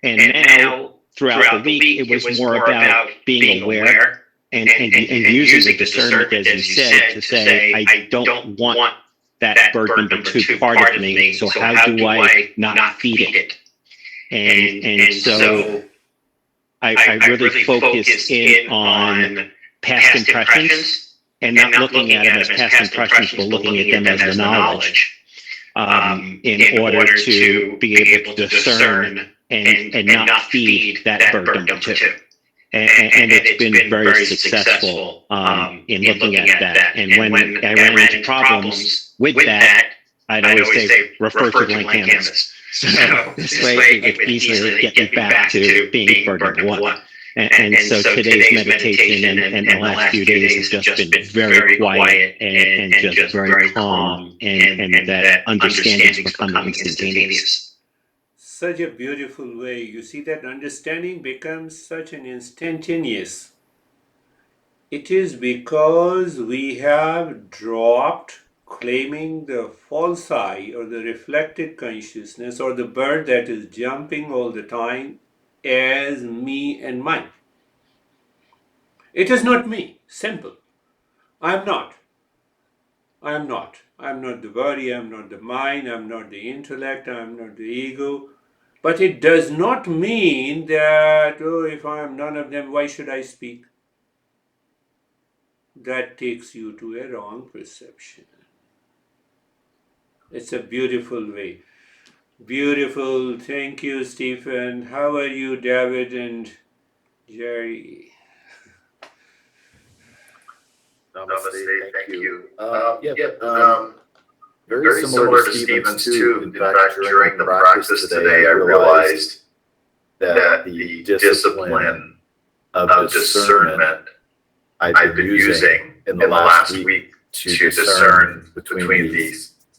And now throughout the week, it was more about being aware and using the discernment, as you said, to say, I don't want that bird number two part of me. So how do I not feed it? And so I really focused in on past impressions and not looking at them as past impressions, but looking at them as the knowledge, in order to be able to discern and not feed that bird number two. And it's been very successful in looking at that. And when I ran into problems with that, I'd always say, refer to blank canvas. So this way it would easily get me back to being bird number one. And so today's meditation and the last few days has just been very quiet and just very calm, and that understanding's becoming instantaneous. Such a beautiful way. You see that understanding becomes such an instantaneous. It is because we have dropped claiming the false I or the reflected consciousness or the bird that is jumping all the time as me and mine. It is not me. Simple. I am not. I am not. I am not the body, I am not the mind, I am not the intellect, I am not the ego. But it does not mean that, oh, if I am none of them, why should I speak? That takes you to a wrong perception. It's a beautiful way. Beautiful. Thank you, Stephen. How are you, David and Jerry? Namaste, thank you. Very similar to Stephen's too. In fact, during the practice today, I realized that the discipline of discernment I've been using in the last week to discern between the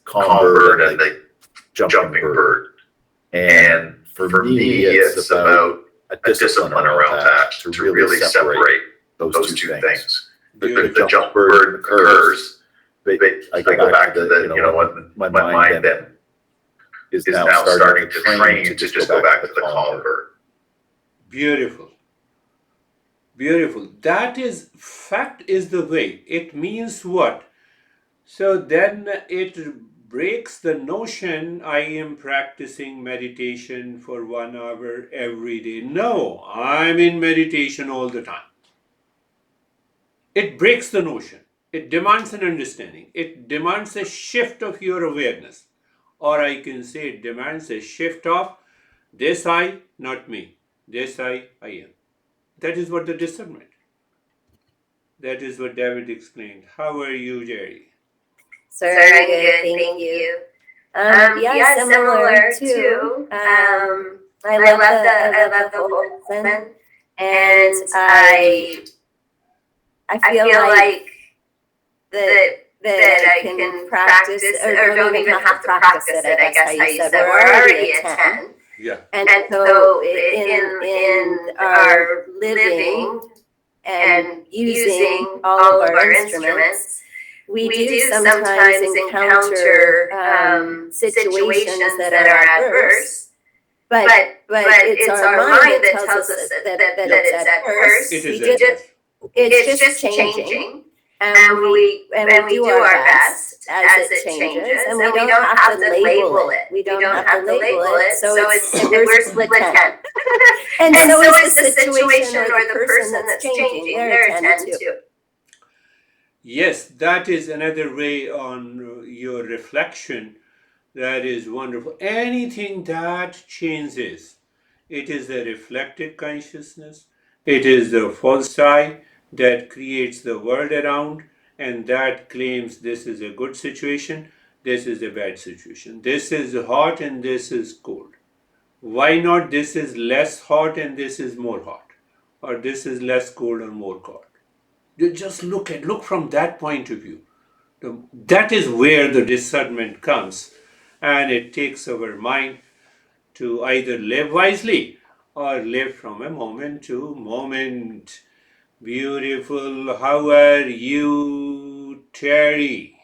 calm bird and the jumping bird. And for me, it's about a discipline around that to really separate those two things. The jump bird occurs. I go back to the, my mind then is now starting to train to just go back to the calm bird. Beautiful. Beautiful. That is, fact is the way. It means what? So then it breaks the notion I am practicing meditation for 1 hour every day. No, I'm in meditation all the time. It breaks the notion. It demands an understanding. It demands a shift of your awareness. Or I can say it demands a shift of this I, not me. This I am. That is what the discernment. That is what David explained. How are you, Jerry? So very good, thank you. Similar too. I love the whole lesson, and I feel like that I can practice, or don't even have to practice it. I guess how you said we're already at 10. Yeah. And so in our living and using all of our instruments, we do sometimes encounter situations that are adverse, but it's our mind that tells us that it's adverse. It's just changing, and we do our best as it changes, and we don't have to label it. We don't have to label it. So we're split 10. And so is the situation or the person that's changing. They're 10 too. Yes, that is another way on your reflection. That is wonderful. Anything that changes, it is the reflected consciousness, it is the false I that creates the world around, and that claims this is a good situation, this is a bad situation, this is hot and this is cold. Why not this is less hot and this is more hot, or this is less cold or more cold? You just look from that point of view. That is where the discernment comes, and it takes our mind to either live wisely or live from a moment to moment. Beautiful. How are you, Terry?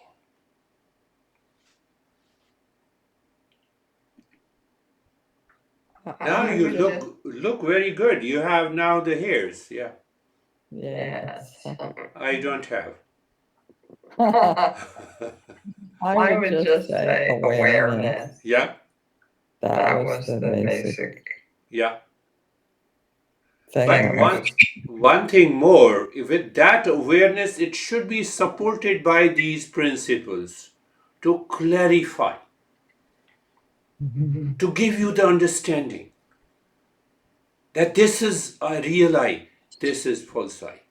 Now you look very good. You have now the hairs. Yeah. Yes. I don't have. I would just say awareness. Yeah, That was the basic yeah. thing. But one thing more, with that awareness, it should be supported by these principles to clarify, to give you the understanding that this is a real I, this is false I.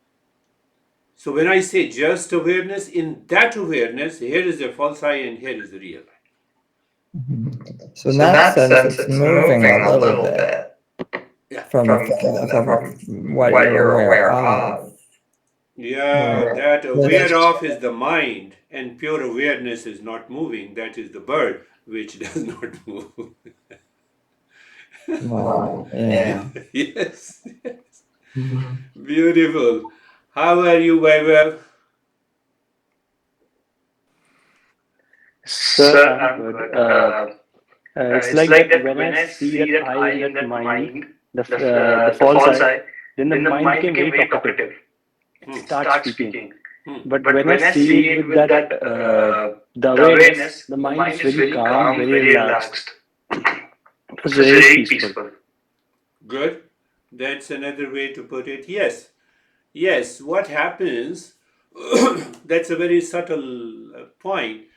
So when I say just awareness, in that awareness, here is a false I and here is the real I. So in that sense, it's moving a little bit Yeah. from what you're aware of. Yeah, that aware of is the mind, and pure awareness is not moving. That is the bird, which does not move. Wow. Yeah. Yes, yes. Beautiful. How are you, Vaibhav? Sir, I'm good. It's like that when I see that I in that mind, the false I, then the mind became very talkative. It starts speaking. But when I see it with that the awareness, the mind is very calm, very relaxed. It was very peaceful. Good. That's another way to put it. Yes. Yes. What happens, that's a very subtle point.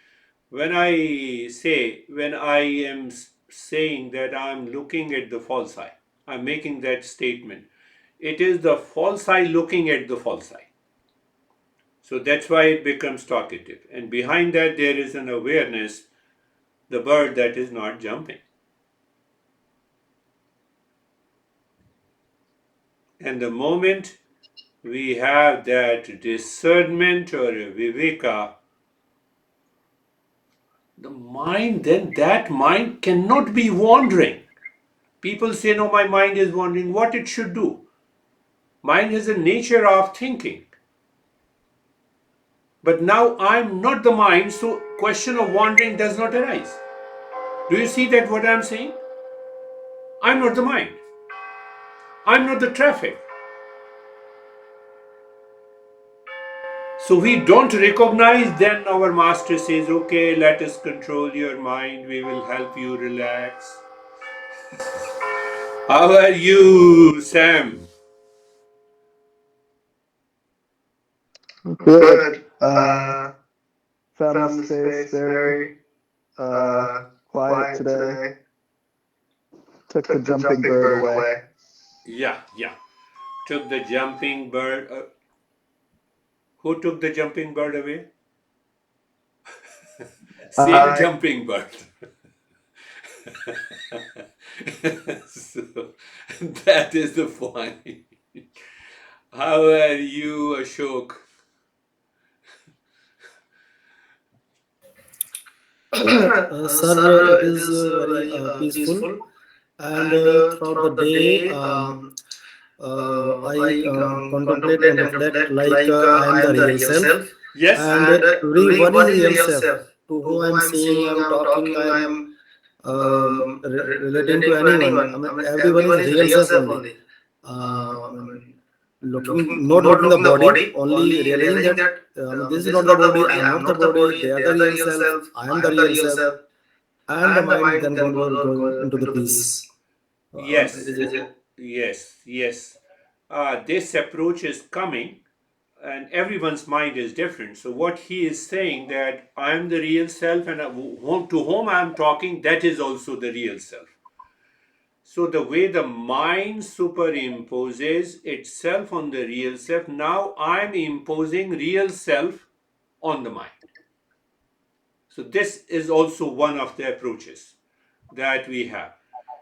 When I am saying that I'm looking at the false eye, I'm making that statement. It is the false eye looking at the false eye. So that's why it becomes talkative. And behind that, there is an awareness, the bird that is not jumping. And the moment we have that discernment or a viveka, the mind, then that mind cannot be wandering. People say, no, my mind is wandering. What it should do? Mind has a nature of thinking. But now I'm not the mind, so question of wandering does not arise. Do you see that what I'm saying? I'm not the mind. I'm not the traffic. So we don't recognize, then our master says, okay, let us control your mind, we will help you relax. How are you, Sam? Good. Found the space very quiet today. Took the jumping bird away. Yeah. Took the jumping bird. Who took the jumping bird away? Same jumping bird. So that is the point. How are you, Ashok? Sir, it is very peaceful, and throughout the day, I contemplate and reflect like I am the real self, Yes. and everyone is real self. To whom I am seeing, I am talking, I am relating to anyone. I mean, everyone is real self only. I mean, not looking the body, only realizing that this is not the body, I am not the body, they are the real self, I am the real self, and the mind then going into the peace. Yes. It is a- Yes. This approach is coming, and everyone's mind is different. So what he is saying that I am the real self, and to whom I am talking, that is also the real self. So the way the mind superimposes itself on the real self, now I am imposing real self on the mind. So this is also one of the approaches that we have.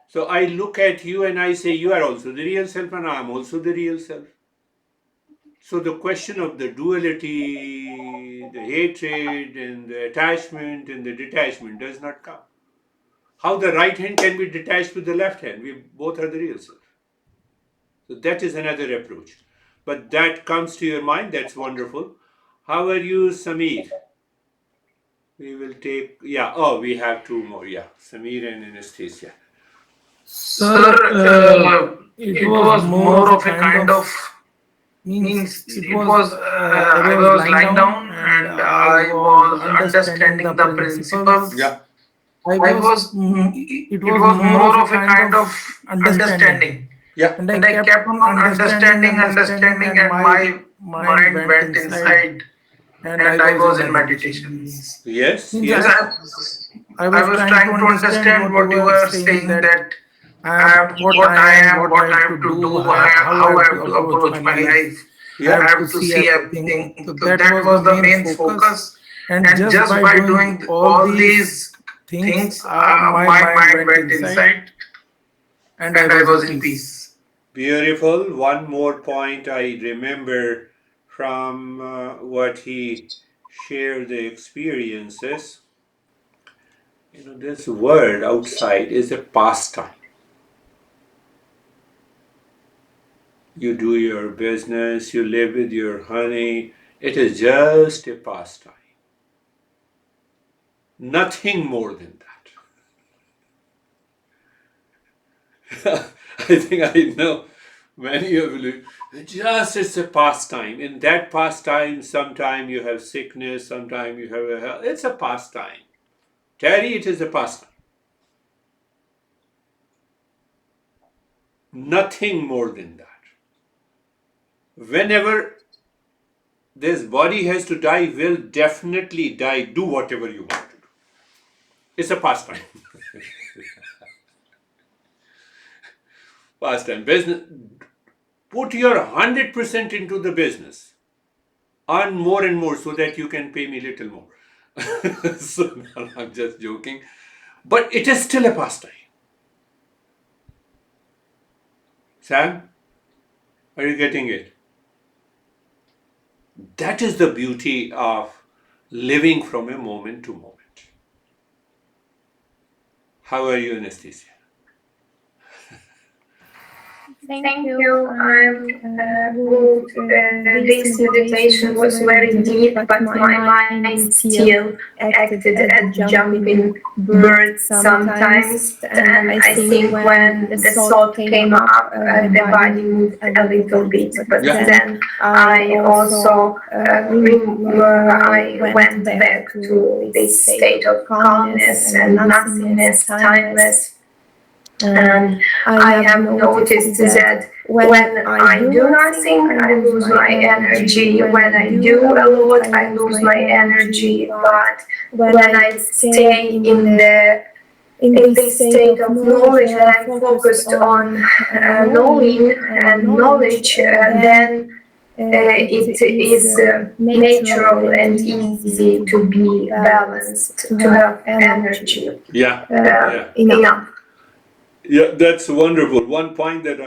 So I look at you and I say, you are also the real self and I am also the real self. So the question of the duality, the hatred and the attachment and the detachment does not come. How the right hand can be detached with the left hand? We both are the real self. So that is another approach. But that comes to your mind, that's wonderful. How are you, Samir? We will take, we have two more, Samir and Anastasia. Sir, it was more of a kind of means it was I was lying down and I was understanding the principles. Yeah. It was more of a kind of understanding. Yeah. And I kept on understanding, and my mind went inside, and I was in meditations. Yes. Means Yes. I was trying to understand what you were saying, that what I have to do, how I have to approach my life. Yeah. I have to see everything. So that was the main focus. And just by doing all these things, my mind went inside, and I was in peace. Beautiful. One more point I remember from what he shared the experiences. This world outside is a pastime. You do your business, you live with your honey. It is just a pastime. Nothing more than that. I think I know many of you. Just it's a pastime. In that pastime, sometime you have sickness, sometime you have a health. It's a pastime. Terry, it is a pastime. Nothing more than that. Whenever this body has to die, will definitely die. Do whatever you want to do. It's a pastime. Pastime. Business. Put your 100% into the business. Earn more and more so that you can pay me little more. So no, I'm just joking. But it is still a pastime. Sam, are you getting it? That is the beauty of living from a moment to moment. How are you, Anastasia? Thank you. I'm good. This meditation was very deep, but my mind still acted as jumping bird sometimes. And I think when the thought came up, the body moved a little bit. But then I also I went back to this state of calmness and nothingness, timeless. And I have noticed that when I do nothing, I lose my energy. When I do a lot, I lose my energy. But when I stay in this state of knowledge, when I'm focused on knowing and knowledge, then it is natural and easy to be balanced, to have energy. Enough. Yeah, that's wonderful. One point that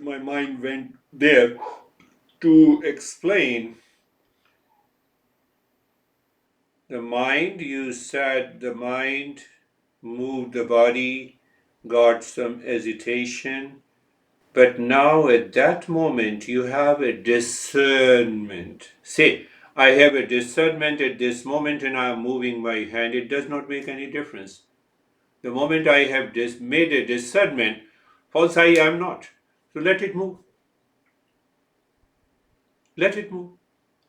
my mind went there to explain. The mind, you said the mind moved the body, got some hesitation, but now at that moment you have a discernment. Say, I have a discernment at this moment and I am moving my hand. It does not make any difference. The moment I have made a discernment, false I am not. So let it move. Let it move.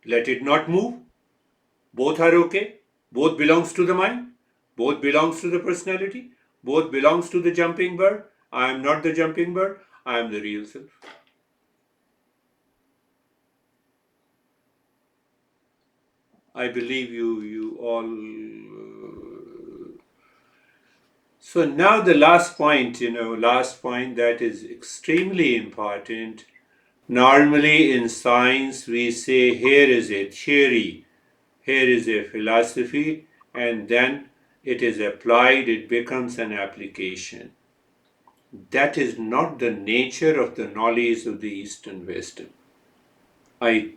Let it not move. Both are okay. Both belongs to the mind. Both belongs to the personality. Both belongs to the jumping bird. I am not the jumping bird. I am the real self. I believe you all. So now the last point, that is extremely important. Normally in science we say here is a theory, here is a philosophy, and then it is applied, it becomes an application. That is not the nature of the knowledge of the Eastern wisdom. I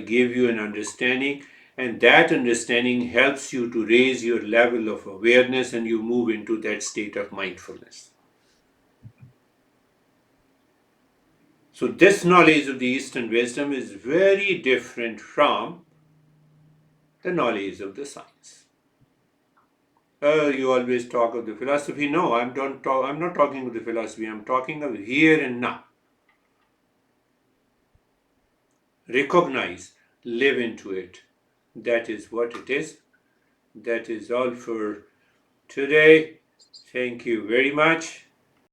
give you an understanding, and that understanding helps you to raise your level of awareness and you move into that state of mindfulness. So this knowledge of the Eastern wisdom is very different from the knowledge of the science. You always talk of the philosophy. No, I'm not talking of the philosophy. I'm talking of here and now. Recognize, live into it. That is what it is. That is all for today. Thank you very much.